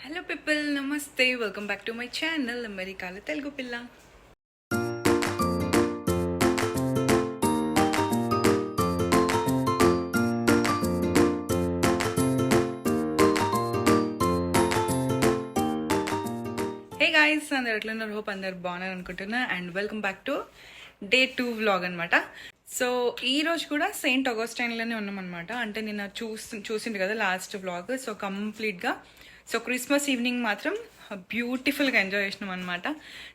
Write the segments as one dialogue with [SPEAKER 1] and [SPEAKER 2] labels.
[SPEAKER 1] Hello people, నమస్తే. Welcome back to my channel అమెరికాలో తెలుగు పిల్ల. హే గాయ్స్, అందరు ఎట్లున్నారు? హోప్ అందరు బాగున్నారు అనుకుంటున్నా. And welcome back to day 2 vlog అనమాట. సో ఈ రోజు కూడా సెయింట్ అగస్టైన్లోనే ఉన్నామన్నమాట. అంటే నిన్న చూసిండు కదా లాస్ట్ వ్లాగ్. సో కంప్లీట్గా క్రిస్మస్ ఈవినింగ్ మాత్రం బ్యూటిఫుల్గా ఎంజాయ్ చేసినాం అనమాట.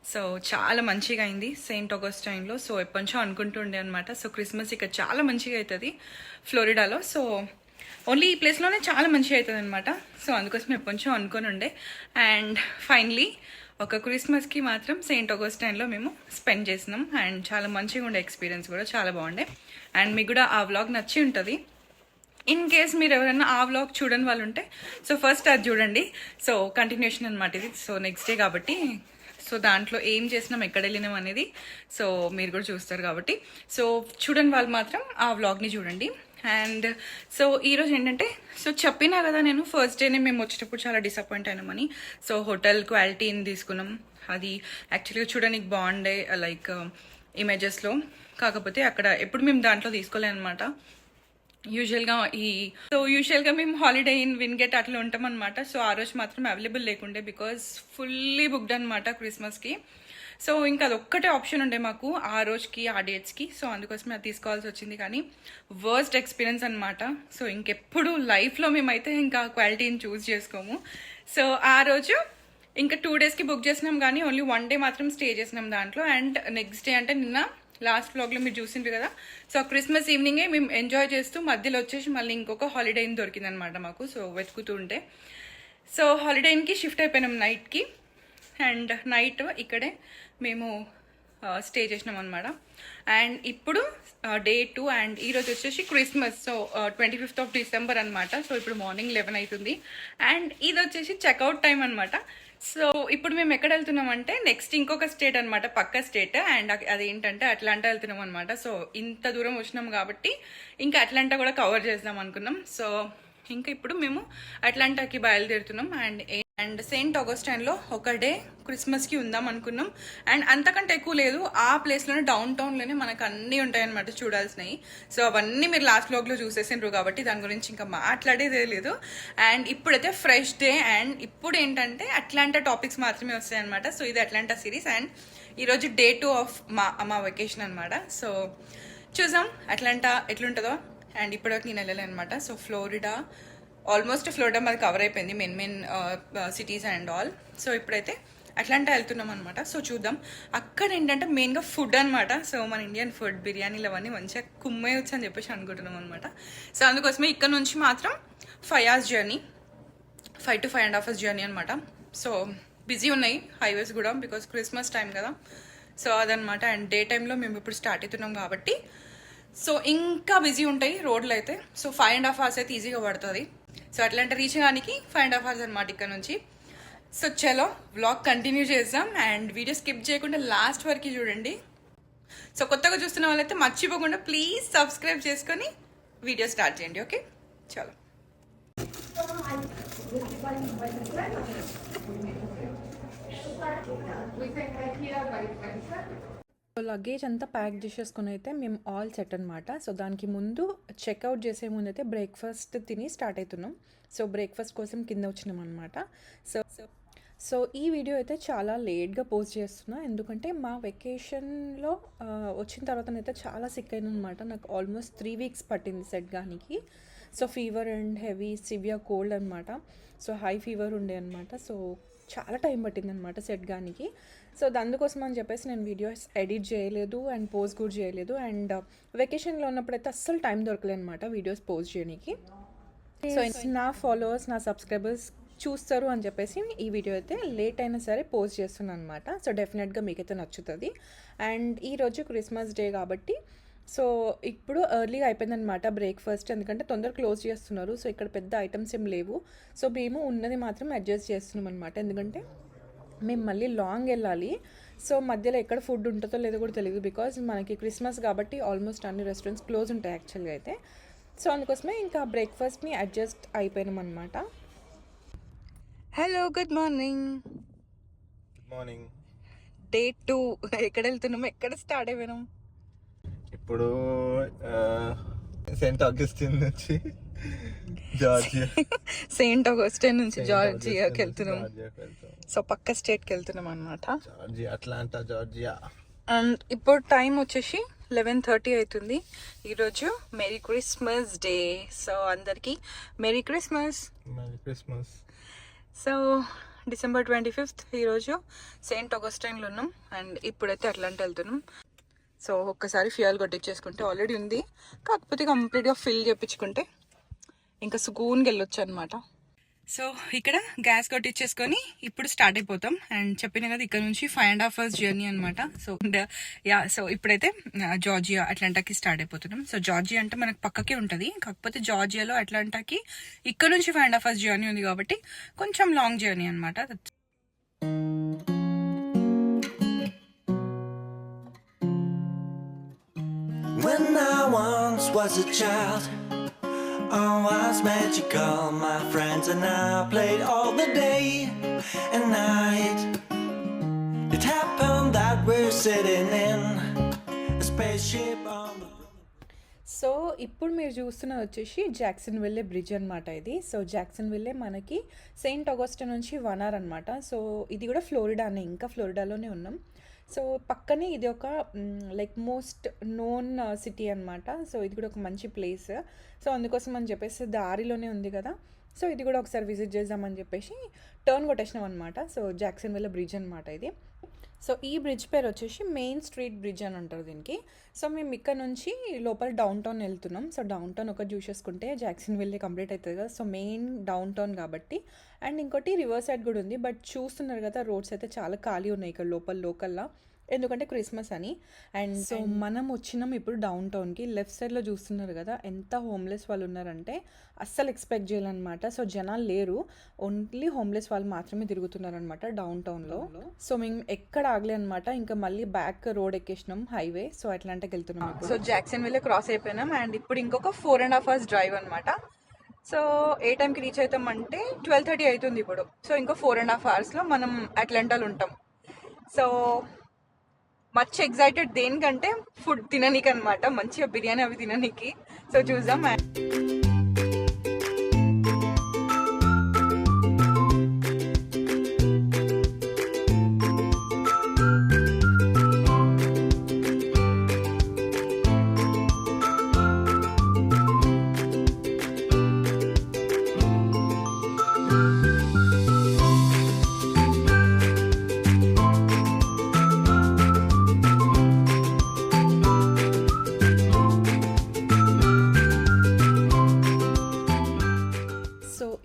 [SPEAKER 1] సో చాలా మంచిగా అయింది సెయింట్ అగస్టైన్లో. సో ఎప్పటి నుంచో అనుకుంటుండే అనమాట. సో క్రిస్మస్ ఇక్కడ చాలా మంచిగా అవుతుంది ఫ్లోరిడాలో. సో ఓన్లీ ఈ ప్లేస్లోనే చాలా మంచిగా అవుతుంది అనమాట. సో అందుకోసం ఎప్పటి నుంచో అనుకొని ఉండే. అండ్ ఫైనలీ ఒక క్రిస్మస్కి మాత్రం సెయింట్ అగస్టైన్లో మేము స్పెండ్ చేసినాం. అండ్ చాలా మంచిగా ఉండే ఎక్స్పీరియన్స్ కూడా చాలా బాగుండే. అండ్ మీకు కూడా ఆ వ్లాగ్ నచ్చి ఉంటుంది. ఇన్ కేస్ మీరు ఎవరైనా ఆ వ్లాగ్ చూడని వాళ్ళు ఉంటే సో ఫస్ట్ అది చూడండి. సో కంటిన్యూషన్ అనమాట ఇది. సో నెక్స్ట్ డే కాబట్టి సో దాంట్లో ఏం చేసినాం, ఎక్కడ వెళ్ళినాం అనేది సో మీరు కూడా చూస్తారు కాబట్టి సో చూడని వాళ్ళు మాత్రం ఆ వ్లాగ్ని చూడండి. అండ్ సో ఈరోజు ఏంటంటే సో చెప్పినా కదా నేను ఫస్ట్ డేనే మేము వచ్చేటప్పుడు చాలా డిసప్పాయింట్ అయినామని. సో హోటల్ క్వాలిటీని తీసుకున్నాం. అది యాక్చువల్గా చూడడానికి బాగుండే లైక్ ఇమేజెస్లో. కాకపోతే అక్కడ ఎప్పుడు మేము దాంట్లో తీసుకోలేము అనమాట. యూజువల్గా మేము హాలిడే ఇన్ విన్గెట్ అట్లా ఉంటాం అనమాట. సో ఆ రోజు మాత్రం అవైలబుల్ లేకుండే బికాజ్ ఫుల్లీ బుక్డ్ అనమాట క్రిస్మస్కి. సో ఇంకా అది ఒక్కటే ఆప్షన్ ఉండే మాకు ఆ రోజుకి ఆ డేట్స్కి. సో అందుకోసమే అది తీసుకోవాల్సి వచ్చింది. కానీ వర్స్ట్ ఎక్స్పీరియన్స్ అనమాట. సో ఇంకెప్పుడు లైఫ్లో మేమైతే ఇంకా క్వాలిటీని చూస్ చేసుకోము. సో ఆ రోజు ఇంకా 2 డేస్కి బుక్ చేసినాం కానీ ఓన్లీ 1 డే మాత్రం స్టే చేసినాం దాంట్లో. అండ్ నెక్స్ట్ డే అంటే నిన్న లాస్ట్ వ్లాగ్లో మీరు చూసిండ్రు కదా. సో క్రిస్మస్ ఈవినింగే మేము ఎంజాయ్ చేస్తూ మధ్యలో వచ్చేసి మళ్ళీ ఇంకొక హాలిడే ఇన్ దొరికిందనమాట మాకు. సో వెతుకుతూ ఉంటే సో హాలిడే ఇన్కి షిఫ్ట్ అయిపోయినాం నైట్కి. అండ్ నైట్ ఇక్కడే మేము స్టే చేసినాం అనమాట. అండ్ ఇప్పుడు డే 2 అండ్ ఈరోజు వచ్చేసి Christmas. So 25th of December అనమాట. సో ఇప్పుడు మార్నింగ్ 11 అవుతుంది. అండ్ ఇది వచ్చేసి చెక్అవుట్ టైం అనమాట. సో ఇప్పుడు మేము ఎక్కడ వెళ్తున్నాం అంటే నెక్స్ట్ ఇంకొక స్టేట్ అనమాట, పక్క స్టేట్. అండ్ అదేంటంటే అట్లాంటా వెళ్తున్నాం అనమాట. సో ఇంత దూరం వచ్చినాం కాబట్టి ఇంకా అట్లాంటా కూడా కవర్ చేద్దాం అనుకున్నాం. సో ఇంకా ఇప్పుడు మేము అట్లాంటాకి బయలుదేరుతున్నాం. అండ్ సెయింట్ అగస్టైన్లో ఒక డే క్రిస్మస్కి ఉందాం అనుకున్నాం. అండ్ అంతకంటే ఎక్కువ లేదు, ఆ ప్లేస్లోనే డౌన్ టౌన్లోనే మనకు అన్నీ ఉంటాయన్నమాట చూడాల్సినవి. సో అవన్నీ మీరు లాస్ట్ వ్లాగ్లో చూసేసిండ్రు కాబట్టి దాని గురించి ఇంకా మాట్లాడేదే లేదు. అండ్ ఇప్పుడైతే ఫ్రెష్ డే. అండ్ ఇప్పుడు ఏంటంటే అట్లాంటా టాపిక్స్ మాత్రమే వస్తాయన్నమాట. సో ఇది అట్లాంటా సిరీస్. అండ్ ఈరోజు డే 2 ఆఫ్ మా వెకేషన్ అనమాట. సో చూసాం అట్లాంటా ఎట్లుంటుందో. అండ్ ఇప్పటివరకు నేను వెళ్ళాను అనమాట. సో ఆల్మోస్ట్ ఫ్లోరిడా మాది కవర్ అయిపోయింది, main cities and all. So ఇప్పుడైతే అట్లాంటా వెళ్తున్నాం అనమాట. సో చూద్దాం. అక్కడ ఏంటంటే మెయిన్గా ఫుడ్ అనమాట. సో మన ఇండియన్ ఫుడ్ బిర్యానీలు అవన్నీ మంచిగా కుమ్మేయచ్చు అని చెప్పేసి అనుకుంటున్నాం అనమాట. సో అందుకోసమే ఇక్కడ నుంచి మాత్రం 5 hours journey, 5 to 5.5 hours journey అనమాట. సో బిజీ ఉన్నాయి హైవేస్ కూడా బికాస్ క్రిస్మస్ టైం కదా. సో అదనమాట. అండ్ డే టైంలో మేము ఇప్పుడు స్టార్ట్ అవుతున్నాం కాబట్టి సో ఇంకా బిజీ ఉంటాయి రోడ్లు అయితే. సో 5.5 hours అయితే ఈజీగా పడుతుంది. సో అట్లాంటి రీచ్ కానికి 5.5 hours అనమాట ఇక్కడ నుంచి. సో చలో వ్లాగ్ కంటిన్యూ చేద్దాం. అండ్ వీడియో స్కిప్ చేయకుండా లాస్ట్ వరకు చూడండి. సో కొత్తగా చూస్తున్న వాళ్ళైతే మర్చిపోకుండా ప్లీజ్ సబ్స్క్రైబ్ చేసుకొని వీడియో స్టార్ట్ చేయండి. ఓకే చలో.
[SPEAKER 2] లగేజ్ అంతా ప్యాక్ చేసేసుకుని అయితే మేము ఆల్ సెట్ అనమాట. సో దానికి ముందు చెక్అవుట్ చేసే ముందు అయితే బ్రేక్ఫాస్ట్ తిని స్టార్ట్ అవుతున్నాం. సో బ్రేక్ఫాస్ట్ కోసం కింద వచ్చినాం అనమాట. సో ఈ వీడియో అయితే చాలా లేట్గా పోస్ట్ చేస్తున్నా, ఎందుకంటే మా వెకేషన్లో వచ్చిన తర్వాతనైతే చాలా సిక్ అయిన అనమాట. నాకు ఆల్మోస్ట్ 3 weeks పట్టింది సెట్ గానికి. So fever and heavy severe cold అనమాట. సో హై ఫీవర్ ఉండే అనమాట. సో చాలా టైం పట్టింది అనమాట సెట్ గానికి. సో అందుకోసం అని చెప్పేసి నేను వీడియోస్ ఎడిట్ చేయలేదు అండ్ పోస్ట్ కూడా చేయలేదు. అండ్ వెకేషన్లో ఉన్నప్పుడైతే అస్సలు టైం దొరకలేదు అనమాట వీడియోస్ పోస్ట్ చేయడానికి. సో నా ఫాలోవర్స్, నా సబ్స్క్రైబర్స్ చూస్తారు అని చెప్పేసి ఈ వీడియో అయితే లేట్ అయినా సరే పోస్ట్ చేస్తున్నాను అనమాట. సో డెఫినెట్గా మీకైతే నచ్చుతుంది. అండ్ ఈరోజు క్రిస్మస్ డే కాబట్టి సో ఇప్పుడు ఎర్లీగా అయిపోయిందనమాట బ్రేక్ఫాస్ట్, ఎందుకంటే తొందరగా క్లోజ్ చేస్తున్నారు. సో ఇక్కడ పెద్ద ఐటమ్స్ ఏం లేవు. సో మేము ఉన్నది మాత్రం అడ్జస్ట్ చేస్తున్నాం అనమాట, ఎందుకంటే మేము మళ్ళీ లాంగ్ వెళ్ళాలి. సో మధ్యలో ఎక్కడ ఫుడ్ ఉంటుందో లేదో కూడా తెలియదు బికాజ్ మనకి క్రిస్మస్ కాబట్టి ఆల్మోస్ట్ అన్ని రెస్టారెంట్స్ క్లోజ్ ఉంటాయి యాక్చువల్గా అయితే. సో అందుకోసమే ఇంకా బ్రేక్ఫాస్ట్ని అడ్జస్ట్ అయిపోయినాం అనమాట.
[SPEAKER 1] Hello good morning.
[SPEAKER 3] Good morning.
[SPEAKER 1] Day 2. ఎక్కడ వెళ్తున్నాం, ఎక్కడ స్టార్ట్ అయిపోయినాం?
[SPEAKER 3] ఇప్పుడు సెయింట్ ఆగస్టిన్ నుంచి జార్జియా.
[SPEAKER 1] సెయింట్ ఆగస్టిన్ నుంచి
[SPEAKER 3] సెయింట్
[SPEAKER 1] జార్జియాకి
[SPEAKER 3] ఆగస్టిన్
[SPEAKER 1] వెళ్తున్నాం.
[SPEAKER 3] నుంచి జార్జియాకి వెళ్తాం.
[SPEAKER 1] సో పక్క స్టేట్కి వెళ్తున్నాం అనమాట.
[SPEAKER 3] Georgia, Atlanta, Georgia.
[SPEAKER 1] అండ్ ఇప్పుడు టైం వచ్చేసి 11:30 అవుతుంది. ఈరోజు మెరీ క్రిస్మస్ డే. సో అందరికీ merry Christmas.
[SPEAKER 3] Merry Christmas.
[SPEAKER 1] So December 25th ఈరోజు సెయింట్ ఆగస్టైన్లో ఉన్నాం. అండ్ ఇప్పుడైతే అట్లాంటి వెళ్తున్నాం. సో ఒక్కసారి ఫ్యూయల్ కొట్టించేసుకుంటే ఆల్రెడీ ఉంది, కాకపోతే కంప్లీట్గా ఫిల్ చేయించుకుంటే ఇంకా సుకూన్కి వెళ్ళొచ్చు అనమాట. సో ఇక్కడ గ్యాస్ కొట్టించేసుకొని ఇప్పుడు స్టార్ట్ అయిపోతాం. అండ్ చెప్పిన కదా ఇక్కడ నుంచి 5.5 hours జర్నీ అనమాట. సో ఇప్పుడైతే జార్జియా అట్లాంటాకి స్టార్ట్ అయిపోతున్నాం. సో జార్జియా అంటే మనకు పక్కకే ఉంటుంది, కాకపోతే జార్జియాలో అట్లాంటాకి ఇక్కడ నుంచి 5.5 hours జర్నీ ఉంది కాబట్టి కొంచెం లాంగ్ జర్నీ అనమాట.
[SPEAKER 4] When I once was a child, all was magical. My friends and I played all the day and night. It happened that we're sitting in a spaceship on the...
[SPEAKER 2] so ఇప్పుడు మీరు చూస్తున్నది వచ్చేసి Jackson విల్లే bridge అనమాట ఇది. So Jackson విల్లే మనకి Saint Augustine నుంచి 1 hour అనమాట. So ఇది కూడా ఫ్లోరిడానే, ఇంకా ఫ్లోరిడాలోనే ఉన్నాం. సో పక్కనే ఇది ఒక లైక్ మోస్ట్ నోన్ సిటీ అనమాట. సో ఇది కూడా ఒక మంచి ప్లేస్. సో అందుకోసం అని చెప్పేసి దారిలోనే ఉంది కదా, సో ఇది కూడా ఒకసారి విజిట్ చేద్దామని చెప్పేసి టర్న్ కొట్టేసినాం అనమాట. సో జాక్సన్ విల్లే బ్రిడ్జ్ అనమాట ఇది. సో ఈ బ్రిడ్జ్ పేరు వచ్చేసి మెయిన్ స్ట్రీట్ బ్రిడ్జ్ అని అంటారు దీనికి. సో మేము ఇక్కడ నుంచి లోపల డౌన్ టౌన్ వెళ్తున్నాం. సో డౌన్ టౌన్ ఒకటి చూసేసుకుంటే జాక్సన్ విల్లే కంప్లీట్ అవుతుంది కదా. సో మెయిన్ డౌన్ టౌన్ కాబట్టి. అండ్ ఇంకోటి రివర్ సైడ్ కూడా ఉంది, బట్ చూస్తున్నారు కదా రోడ్స్ అయితే చాలా ఖాళీ ఉన్నాయి ఇక్కడ లోకల్లో, ఎందుకంటే క్రిస్మస్ అని. అండ్ సో మనం వచ్చినాం ఇప్పుడు డౌన్ టౌన్కి. లెఫ్ట్ సైడ్లో చూస్తున్నారు కదా ఎంత హోమ్లెస్ వాళ్ళు ఉన్నారంటే అస్సలు ఎక్స్పెక్ట్ చేయాలన్నమాట. సో జనాలు లేరు, ఓన్లీ హోమ్లెస్ వాళ్ళు మాత్రమే తిరుగుతున్నారనమాట డౌన్ టౌన్లో. సో మేము ఎక్కడ ఆగలే అనమాట, ఇంకా మళ్ళీ బ్యాక్ రోడ్ ఎక్కేసినాం హైవే. సో అట్లాంటికి వెళ్తున్నాం. సో జాక్సన్ విల్లే క్రాస్ అయిపోయినాం. అండ్ ఇప్పుడు ఇంకొక 4.5 hours డ్రైవ్ అనమాట. సో ఏ టైంకి రీచ్ అవుతామంటే 12:30 అవుతుంది ఇప్పుడు. సో ఇంకో 4.5 hoursలో మనం అట్లాంటాలో ఉంటాం. సో మచ్ ఎక్సైటెడ్ దేనికంటే ఫుడ్ తిననీకి అనమాట, మంచిగా బిర్యానీ అవి తిననీకి. సో చూద్దాం.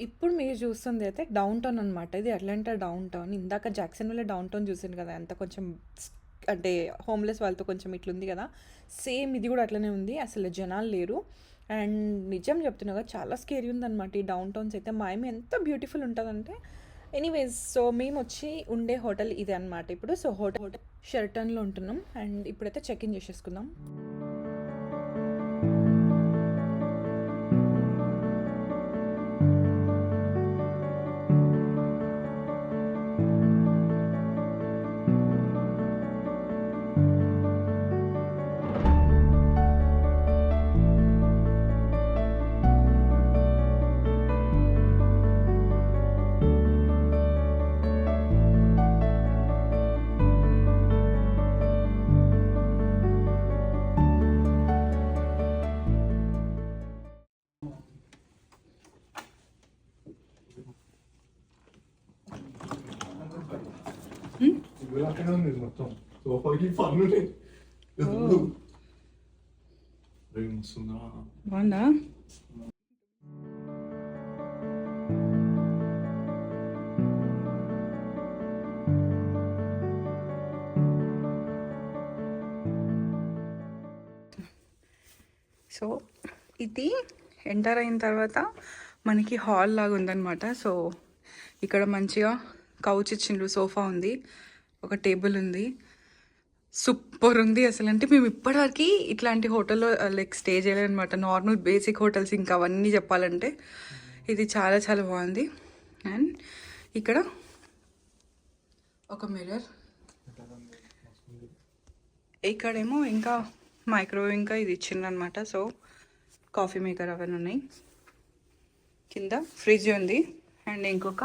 [SPEAKER 2] ఇప్పుడు మీరు చూస్తుంది అయితే డౌన్ టౌన్ అనమాట. ఇది అట్లాంటా డౌన్ టౌన్. ఇందాక జాక్సన్ విల్లే డౌన్ టౌన్ చూసాను కదా, అంత కొంచెం అంటే హోమ్లెస్ వాళ్ళతో కొంచెం ఇట్లుంది కదా, సేమ్ ఇది కూడా అట్లనే ఉంది, అసలు జనాలు లేరు. అండ్ నిజం చెప్తున్నా కదా చాలా స్కేరీ ఉందన్నమాట ఈ డౌన్ టౌన్స్ అయితే. మాయమి ఎంత బ్యూటిఫుల్ ఉంటుందంటే. ఎనీవేస్ సో మేము వచ్చి ఉండే హోటల్ ఇది అనమాట ఇప్పుడు. సో హోటల్ షెరటన్లో ఉంటున్నాం. అండ్ ఇప్పుడైతే చెక్ ఇన్ చేసేసుకుందాం.
[SPEAKER 3] అక్కడే ఉంది మొత్తం సోఫాకి పన్నునే వస్తుందా
[SPEAKER 1] బాగుందా? సో ఇది ఎంటర్ అయిన తర్వాత మనకి హాల్ లాగా ఉందన్నమాట. సో ఇక్కడ మంచిగా కౌచ్ ఇచ్చిండ్రు, సోఫా ఉంది, ఒక టేబుల్ ఉంది, సూపర్ ఉంది అసలు. అంటే మేము ఇప్పటివరకు ఇట్లాంటి హోటల్లో లైక్ స్టే చేయలేదన్నమాట, నార్మల్ బేసిక్ హోటల్స్ ఇంకా అవన్నీ చెప్పాలంటే ఇది చాలా చాలా బాగుంది. అండ్ ఇక్కడ ఒక మిర్రర్, ఇక్కడేమో ఇంకా మైక్రోవేవ్ ఇంకా ఇది ఇచ్చిందనమాట. సో కాఫీ మేకర్ అవన్నీ ఉన్నాయి. కింద ఫ్రిడ్జ్ ఉంది అండ్ ఇంకొక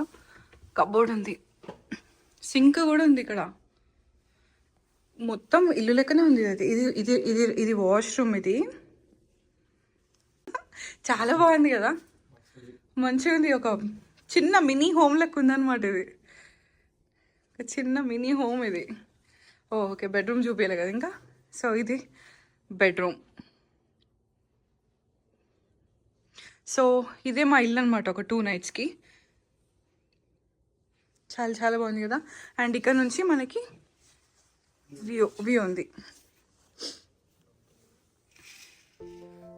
[SPEAKER 1] కబోర్డ్ ఉంది. సింక్ కూడా ఉంది ఇక్కడ. మొత్తం ఇల్లు లెక్కనే ఉంది అది. ఇది ఇది ఇది ఇది వాష్రూమ్. ఇది చాలా బాగుంది కదా, మంచిగా ఉంది. ఒక చిన్న మినీ హోమ్ లెక్క ఉందన్నమాట ఇది. ఒక చిన్న మినీ హోమ్ ఇది. ఓకే, బెడ్రూమ్ చూపించాలి కదా ఇంకా. సో ఇది బెడ్రూమ్. సో ఇదే మా ఇల్లు అనమాట ఒక 2 nights. చాలా చాలా బాగుంది కదా. అండ్ ఇక్కడ నుంచి మనకి వ్యూ ఉంది.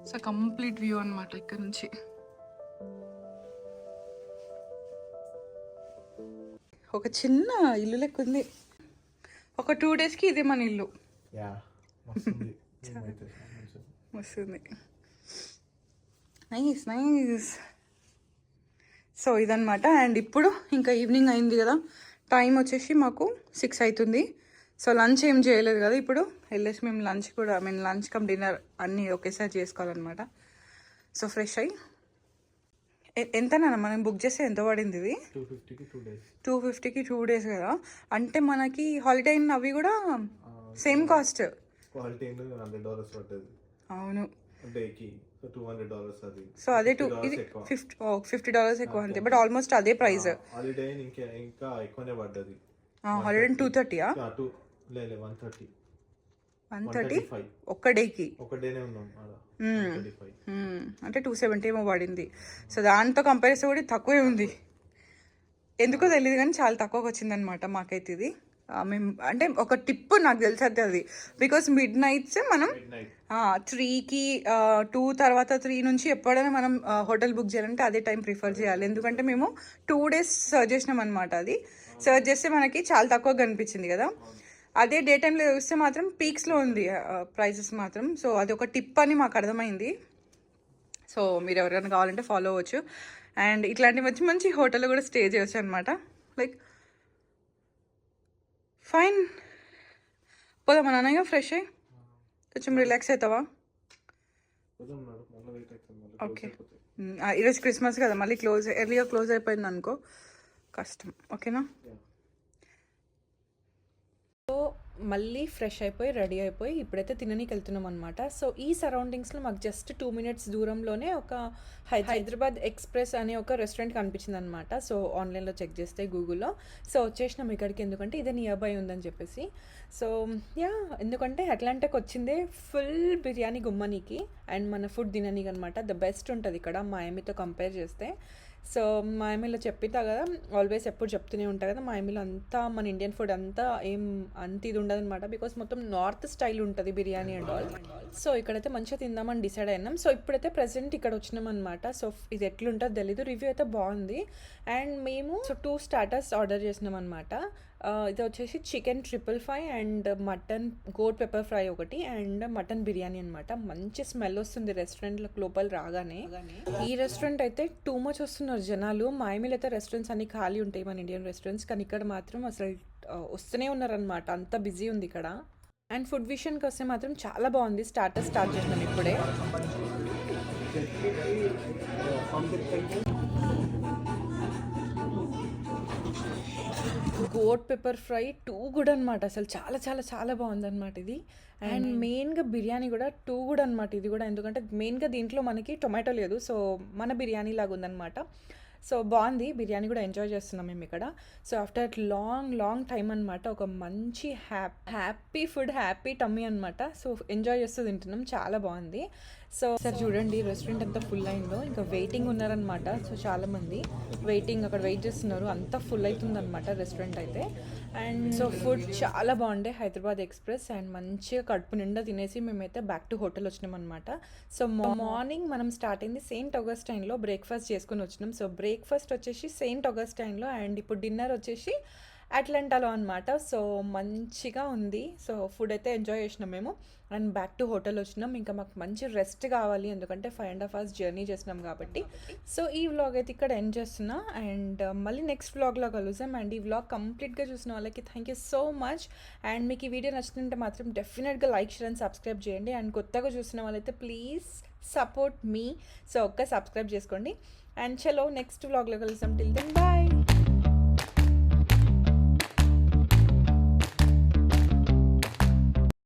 [SPEAKER 1] సో కంప్లీట్ వ్యూ అనమాట ఇక్కడ నుంచి. ఒక చిన్న ఇల్లు లెక్క ఉంది. ఒక 2 daysకి ఇదే మన ఇల్లు. వస్తుంది. Nice nice. సో ఇదనమాట. అండ్ ఇప్పుడు ఇంకా ఈవినింగ్ అయింది కదా, టైం వచ్చేసి మాకు 6 అవుతుంది. సో లంచ్ ఏం చేయలేదు కదా, ఇప్పుడు వెళ్ళేసి మేము లంచ్ కూడా లంచ్ కమ్ డిన్నర్ అన్నీ ఒకేసారి చేసుకోవాలన్నమాట. సో ఫ్రెష్ అయ్యి ఎంతనా మనం బుక్ చేస్తే ఎంత పడింది ఇది? 250కి 2 days కదా. అంటే మనకి హాలిడే ఇన్ అవి కూడా సేమ్ కాస్ట్.
[SPEAKER 3] $100 పడ్డది.
[SPEAKER 1] అవును.
[SPEAKER 3] డేకి $200 అది.
[SPEAKER 1] సో అదే ఇది $50 ఎక్కువ అంతే, బట్ ఆల్మోస్ట్ అదే ప్రైస్.
[SPEAKER 3] హాలిడే ఇంకా ఎక్కువనే పడ్డది.
[SPEAKER 1] హాలిడే 230
[SPEAKER 3] లేదు 130.
[SPEAKER 1] 130 ఒక్క డేకి.
[SPEAKER 3] ఒక డేనే ఉన్నాం అలా.
[SPEAKER 1] అంటే 270 ఏమో పడింది. సో దాంతో కంపేర్ చేస్తే కూడా తక్కువే ఉంది. ఎందుకో తెలియదు కానీ చాలా తక్కువకి వచ్చిందనమాట మాకైతే ఇది. మేము అంటే ఒక టిప్ నాకు తెలిసద్ది అది. బికాస్ మిడ్ నైట్స్ మనం 3కి 2 తర్వాత 3 నుంచి ఎప్పుడైనా మనం హోటల్ బుక్ చేయాలంటే అదే టైం ప్రిఫర్ చేయాలి. ఎందుకంటే మేము 2 days సర్చ్ చేసినాం అనమాట. అది సర్చ్ చేస్తే మనకి చాలా తక్కువ కనిపించింది కదా. అదే డే టైంలో చూస్తే మాత్రం పీక్స్లో ఉంది ప్రైజెస్ మాత్రం. సో అది ఒక టిప్ అని మాకు అర్థమైంది. సో మీరు ఎవరైనా కావాలంటే ఫాలో అవ్వచ్చు. అండ్ ఇట్లాంటి మంచి మంచి హోటల్లో కూడా స్టే చేయవచ్చు అనమాట. Like fine. పోదామా నాన్నగా? ఫ్రెష్ అయ్యి కొంచెం రిలాక్స్ అవుతావా? ఓకే. ఈరోజు క్రిస్మస్ కదా, మళ్ళీ ఎర్లీగా క్లోజ్ అయిపోయింది అనుకో, కష్టం. ఓకేనా?
[SPEAKER 2] సో మళ్ళీ ఫ్రెష్ అయిపోయి రెడీ అయిపోయి ఇప్పుడైతే తిననీకి వెళ్తున్నాం అనమాట. సో ఈ సరౌండింగ్స్లో మాకు జస్ట్ 2 minutes దూరంలోనే ఒక హైదరాబాద్ ఎక్స్ప్రెస్ అనే ఒక రెస్టారెంట్ కనిపించింది అనమాట. సో ఆన్లైన్లో చెక్ చేస్తే గూగుల్లో. సో వచ్చేసినాం ఇక్కడికి, ఎందుకంటే ఇదే నియర్ బై ఉందని చెప్పేసి. సో ఎందుకంటే అట్లాంటాకి వచ్చిందే ఫుల్ బిర్యానీ గుమ్మనీకి అండ్ మన ఫుడ్ తిననీకి అనమాట. ద బెస్ట్ ఉంటుంది ఇక్కడ మయామితో కంపేర్ చేస్తే. సో మయామిలో చెప్పితా కదా, ఆల్వేస్ ఎప్పుడు చెప్తూనే ఉంటా కదా, మయామిలో అంతా మన ఇండియన్ ఫుడ్ అంతా అంత ఇది ఉండదు అనమాట. బికాస్ మొత్తం నార్త్ స్టైల్ ఉంటుంది బిర్యానీ అండ్ ఆల్. సో ఇక్కడైతే మంచిగా తిందామని డిసైడ్ అయినాం. సో ఇప్పుడైతే ప్రెసెంట్ ఇక్కడ వచ్చినాం అనమాట. సో ఇది ఎట్లుంటుందో తెలీదు, రివ్యూ అయితే బాగుంది. అండ్ మేము 2 starters ఆర్డర్ చేసినాం అనమాట. ఇది వచ్చేసి chicken 555 and mutton goat pepper fry ఒకటి అండ్ మటన్ బిర్యానీ అనమాట. మంచి స్మెల్ వస్తుంది రెస్టారెంట్లో లోపల రాగానే. ఈ రెస్టారెంట్ అయితే టూ మచ్ వస్తున్నారు జనాలు. మాయమిల్ అయితే రెస్టారెంట్స్ అన్ని ఖాళీ ఉంటాయి మన ఇండియన్ రెస్టారెంట్స్, కానీ ఇక్కడ మాత్రం అసలు వస్తూనే ఉన్నారనమాట, అంత బిజీ ఉంది ఇక్కడ. అండ్ ఫుడ్ విషయానికి వస్తే మాత్రం చాలా బాగుంది. స్టార్ట్ చేసినాం ఇప్పుడే. గోట్ పెప్పర్ ఫ్రై 2 కూడా అనమాట. అసలు చాలా చాలా చాలా బాగుందన్నమాట ఇది. అండ్ మెయిన్గా బిర్యానీ కూడా 2 కూడా అనమాట ఇది కూడా. ఎందుకంటే మెయిన్గా దీంట్లో మనకి టొమాటో లేదు, సో మన బిర్యానీ లాగా ఉందన్నమాట. సో బాగుంది, బిర్యానీ కూడా ఎంజాయ్ చేస్తున్నాం మేము ఇక్కడ. సో ఆఫ్టర్ లాంగ్ టైం అనమాట, ఒక మంచి హ్యాపీ ఫుడ్, హ్యాపీ టమ్మీ అనమాట. సో ఎంజాయ్ చేస్తూ తింటున్నాం, చాలా బాగుంది. సో సార్ చూడండి రెస్టారెంట్ అంతా ఫుల్ అయిందో, ఇంకా వెయిటింగ్ ఉన్నారనమాట. సో చాలామంది అక్కడ వెయిట్ చేస్తున్నారు, అంతా ఫుల్ అవుతుంది అనమాట రెస్టారెంట్ అయితే. అండ్ సో ఫుడ్ చాలా బాగుండే హైదరాబాద్ ఎక్స్ప్రెస్. అండ్ మంచిగా కడుపు నిండా తినేసి మేమైతే బ్యాక్ టు హోటల్ వచ్చినాం అనమాట. సో మార్నింగ్ మనం స్టార్ట్ అయింది సెయింట్ ఆగస్టైన్లో, బ్రేక్ఫాస్ట్ చేసుకుని వచ్చినాం. సో బ్రేక్ఫాస్ట్ వచ్చేసి సెయింట్ ఆగస్టైన్లో, అండ్ ఇప్పుడు డిన్నర్ వచ్చేసి అట్లాంటాలో అనమాట. సో మంచిగా ఉంది. సో ఫుడ్ అయితే ఎంజాయ్ చేసినాం మేము అండ్ బ్యాక్ టు హోటల్ వచ్చినాం. ఇంకా మాకు మంచి రెస్ట్ కావాలి ఎందుకంటే 5.5 hours జర్నీ చేసినాం కాబట్టి. సో ఈ వ్లాగ్ అయితే ఇక్కడ ఎండ్ చేస్తున్నా అండ్ మళ్ళీ నెక్స్ట్ వ్లాగ్లో కలుద్దాం. అండ్ ఈ వ్లాగ్ కంప్లీట్గా చూసిన వాళ్ళకి thank you so much. And మీకు ఈ వీడియో నచ్చుతుంటే మాత్రం డెఫినెట్గా లైక్ షేర్ అండ్ సబ్స్క్రైబ్ చేయండి. అండ్ కొత్తగా చూసిన వాళ్ళైతే ప్లీజ్ సపోర్ట్ మీ. సో ఒక్క సబ్స్క్రైబ్ చేసుకోండి. అండ్ చలో నెక్స్ట్ వ్లాగ్లో కలుద్దాం. Till then bye.